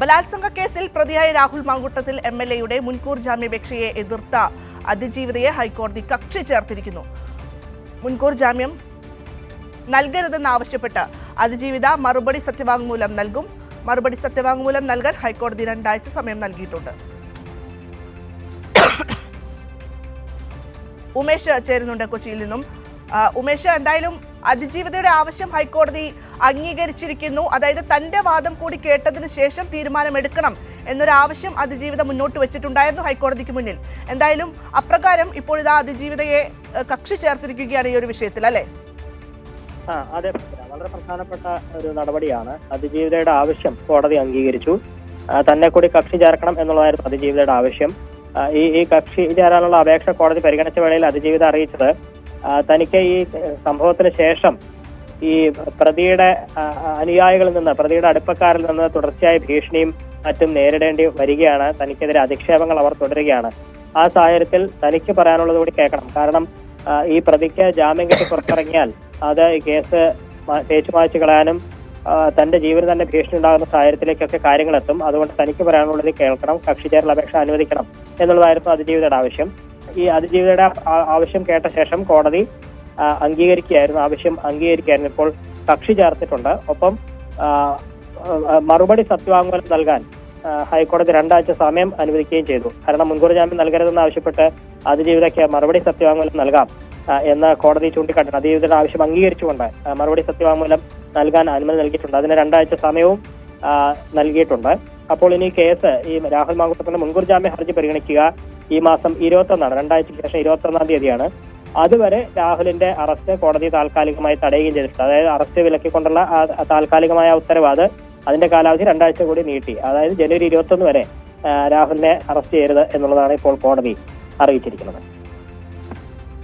ബലാത്സംഗ കേസിൽ പ്രതിയായ രാഹുൽ മാങ്കൂട്ടത്തിൽ MLA-യുടെ മുൻകൂർ ജാമ്യാപേക്ഷയെ എതിർത്ത അതിജീവിതയെ ഹൈക്കോടതി കക്ഷി ചേർത്തിരിക്കുന്നു. മുൻകൂർ ജാമ്യം നൽകരുതെന്നാവശ്യപ്പെട്ട് അതിജീവിത മറുപടി സത്യവാങ്മൂലം നൽകും. മറുപടി സത്യവാങ്മൂലം നൽകാൻ ഹൈക്കോടതി 2 ആഴ്ച സമയം നൽകിയിട്ടുണ്ട്. ഉമേഷ് ചേരുന്നുണ്ട് കൊച്ചിയിൽ നിന്നും. ഉമേഷ്, എന്തായാലും അതിജീവിതയുടെ ആവശ്യം ഹൈക്കോടതി അംഗീകരിച്ചിരിക്കുന്നു. അതായത് തന്റെ വാദം കൂടി കേട്ടതിന് ശേഷം തീരുമാനമെടുക്കണം എന്നൊരു ആവശ്യം അതിജീവിത മുന്നോട്ട് വെച്ചിട്ടുണ്ടായിരുന്നു ഹൈക്കോടതിക്ക് മുന്നിൽ. എന്തായാലും അപ്രകാരം ഇപ്പോഴിതാ അതിജീവിതയെ കക്ഷി ചേർത്തിരിക്കുകയാണ് ഈ ഒരു വിഷയത്തിൽ, അല്ലേ? അതെ, വളരെ പ്രധാനപ്പെട്ട ഒരു നടപടിയാണ്. അതിജീവിതയുടെ ആവശ്യം കോടതി അംഗീകരിച്ചു. തന്നെ കൂടി കക്ഷി ചേർക്കണം എന്നുള്ളതായിരുന്നു അതിജീവിതയുടെ ആവശ്യം. ഈ കക്ഷി ചേരാനുള്ള അപേക്ഷ കോടതി പരിഗണിച്ച വേളയിൽ അതിജീവിത അറിയിച്ചത് തനിക്ക് ഈ സംഭവത്തിന് ശേഷം ഈ പ്രതിയുടെ അനുയായികളിൽ നിന്ന്, പ്രതിയുടെ അടുപ്പക്കാരിൽ നിന്ന് തുടർച്ചയായ ഭീഷണിയും മറ്റും നേരിടേണ്ടി വരികയാണ്. തനിക്കെതിരെ അധിക്ഷേപങ്ങൾ അവർ തുടരുകയാണ്. ആ സാഹചര്യത്തിൽ തനിക്ക് പറയാനുള്ളത് കൂടി കേൾക്കണം. കാരണം ഈ പ്രതിക്ക് ജാമ്യം കിട്ടി പുറത്തിറങ്ങിയാൽ അത് ഈ കേസ് തേച്ചുമായ്ച്ചു കളയാനും തന്റെ ജീവന് തന്നെ ഭീഷണി ഉണ്ടാകുന്ന സാഹചര്യത്തിലേക്കൊക്കെ കാര്യങ്ങൾ എത്തും. അതുകൊണ്ട് തനിക്ക് പറയാനുള്ളത് കേൾക്കണം, കക്ഷി ചേരൽ അപേക്ഷ അനുവദിക്കണം എന്നുള്ളതായിരുന്നു അതിജീവിതയുടെ ആവശ്യം. ഈ അതിജീവിതയുടെ ആവശ്യം കേട്ട ശേഷം കോടതി ആവശ്യം അംഗീകരിക്കുകയായിരുന്നു. ഇപ്പോൾ കക്ഷി ചേർത്തിട്ടുണ്ട്. ഒപ്പം മറുപടി സത്യവാങ്മൂലം നൽകാൻ ഹൈക്കോടതി 2 ആഴ്ച സമയം അനുവദിക്കുകയും ചെയ്തു. കാരണം മുൻകൂർ ജാമ്യം നൽകരുതെന്ന് ആവശ്യപ്പെട്ട് അതിജീവിതയ്ക്ക് മറുപടി സത്യവാങ്മൂലം നൽകാം എന്ന് കോടതി ചൂണ്ടിക്കാട്ടുന്നു. അതിജീവിതയുടെ ആവശ്യം അംഗീകരിച്ചുകൊണ്ട് മറുപടി സത്യവാങ്മൂലം നൽകാൻ അനുമതി നൽകിയിട്ടുണ്ട്. അതിന് 2 ആഴ്ച സമയവും നൽകിയിട്ടുണ്ട്. അപ്പോൾ ഇനി കേസ് ഈ രാഹുൽ മാങ്കൂട്ടത്തിന്റെ മുൻകൂർ ജാമ്യ ഹർജി പരിഗണിക്കുക ഈ മാസം 21, 2 ആഴ്ചയ്ക്ക് ശേഷം 21-ാം തീയതിയാണ്. അതുവരെ രാഹുലിന്റെ അറസ്റ്റ് കോടതി താൽക്കാലികമായി തടയുകയും ചെയ്തിട്ടുണ്ട്. അതായത് അറസ്റ്റ് വിലക്കിക്കൊണ്ടുള്ള താൽക്കാലികമായ ഉത്തരവ് അതിന്റെ കാലാവധി 2 ആഴ്ച കൂടി നീട്ടി. അതായത് ജനുവരി 21 വരെ രാഹുലിനെ അറസ്റ്റ് ചെയ്യരുത് എന്നുള്ളതാണ് ഇപ്പോൾ കോടതി അറിയിച്ചിരിക്കുന്നത്.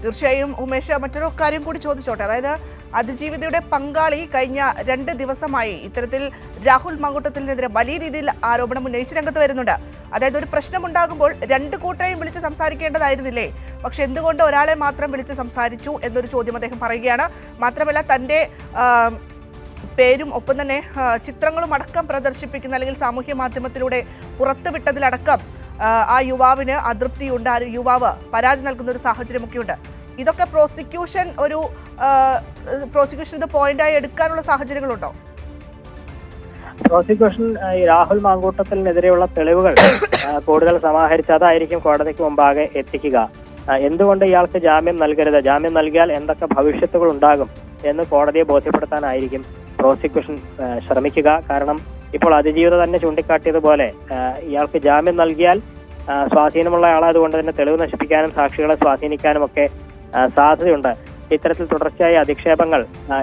തീർച്ചയായും ഉമേഷ്, മറ്റൊരു കാര്യം കൂടി ചോദിച്ചോട്ടെ. അതായത് അതിജീവിതയുടെ പങ്കാളി കഴിഞ്ഞ 2 ദിവസമായി ഇത്തരത്തിൽ രാഹുൽ മാങ്കൂട്ടത്തിനെതിരെ വലിയ രീതിയിൽ ആരോപണം ഉന്നയിച്ച് രംഗത്ത് വരുന്നുണ്ട്. അതായത് ഒരു പ്രശ്നമുണ്ടാകുമ്പോൾ 2 കൂട്ടരെയും വിളിച്ച് സംസാരിക്കേണ്ടതായിരുന്നില്ലേ? പക്ഷെ എന്തുകൊണ്ട് ഒരാളെ മാത്രം വിളിച്ച് സംസാരിച്ചു എന്നൊരു ചോദ്യം അദ്ദേഹം പറയുകയാണ്. മാത്രമല്ല തൻ്റെ പേരും ഒപ്പം തന്നെ ചിത്രങ്ങളും അടക്കം പ്രദർശിപ്പിക്കുന്ന അല്ലെങ്കിൽ സാമൂഹ്യ മാധ്യമത്തിലൂടെ പുറത്തുവിട്ടതിലടക്കം ആ യുവാവിന് അതൃപ്തിയുണ്ട്. ആ യുവാവ് പരാതി നൽകുന്ന ഒരു സാഹചര്യമൊക്കെയുണ്ട്. ഇതൊക്കെ പ്രോസിക്യൂഷൻ ഇത് പോയിന്റായി എടുക്കാനുള്ള സാഹചര്യങ്ങളുണ്ടോ? പ്രോസിക്യൂഷൻ ഈ രാഹുൽ മാങ്കൂട്ടത്തിനെതിരെയുള്ള തെളിവുകൾ കൂടുതൽ സമാഹരിച്ച് അതായിരിക്കും കോടതിക്ക് മുമ്പാകെ എത്തിക്കുക. എന്തുകൊണ്ട് ഇയാൾക്ക് ജാമ്യം നൽകരുത്, ജാമ്യം നൽകിയാൽ എന്തൊക്കെ ഭവിഷ്യത്തുകൾ ഉണ്ടാകും എന്ന് കോടതിയെ ബോധ്യപ്പെടുത്താനായിരിക്കും പ്രോസിക്യൂഷൻ ശ്രമിക്കുക. കാരണം ഇപ്പോൾ അതിജീവിത തന്നെ ചൂണ്ടിക്കാട്ടിയതുപോലെ ഇയാൾക്ക് ജാമ്യം നൽകിയാൽ സ്വാധീനമുള്ള ആളായതുകൊണ്ട് തന്നെ തെളിവ് നശിപ്പിക്കാനും സാക്ഷികളെ സ്വാധീനിക്കാനും ഒക്കെ സാധ്യതയുണ്ട്. ഇത്തരത്തിൽ തുടർച്ചയായ അധിക്ഷേപങ്ങൾ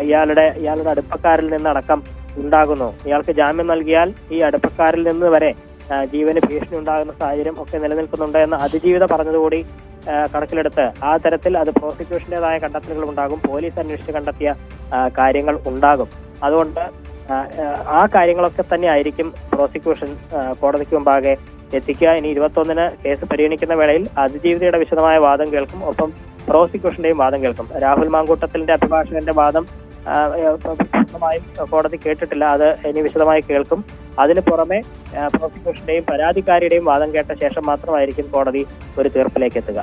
ഇയാളുടെ അടുപ്പക്കാരിൽ നിന്നടക്കം ഉണ്ടാകുന്നു. ഇയാൾക്ക് ജാമ്യം നൽകിയാൽ ഈ അടുപ്പക്കാരിൽ നിന്ന് വരെ ജീവന് ഭീഷണി ഉണ്ടാകുന്ന സാഹചര്യം ഒക്കെ നിലനിൽക്കുന്നുണ്ട് എന്ന് അതിജീവിത പറഞ്ഞതുകൂടി കണക്കിലെടുത്ത് ആ തരത്തിൽ അത് പ്രോസിക്യൂഷന്റേതായ കണ്ടെത്തലുകൾ ഉണ്ടാകും. പോലീസ് അന്വേഷിച്ച് കണ്ടെത്തിയ കാര്യങ്ങൾ ഉണ്ടാകും. അതുകൊണ്ട് ആ കാര്യങ്ങളൊക്കെ തന്നെ ആയിരിക്കും പ്രോസിക്യൂഷൻ കോടതിക്ക് മുമ്പാകെ എത്തിക്കുക. ഇനി 21-ന് കേസ് പരിഗണിക്കുന്ന വേളയിൽ അതിജീവിതയുടെ വിശദമായ വാദം കേൾക്കും. ഒപ്പം പ്രോസിക്യൂഷന്റെയും വാദം കേൾക്കും. രാഹുൽ മാങ്കൂട്ടത്തിന്റെ അഭിഭാഷകന്റെ വാദം പൂർണ്ണമായും കോടതി കേട്ടിട്ടില്ല. അത് ഇനി വിശദമായി കേൾക്കും. അതിന് പുറമെ പ്രോസിക്യൂഷന്റെയും പരാതിക്കാരിയുടെയും വാദം കേട്ട ശേഷം മാത്രമായിരിക്കും കോടതി ഒരു തീർപ്പിലേക്ക് എത്തുക.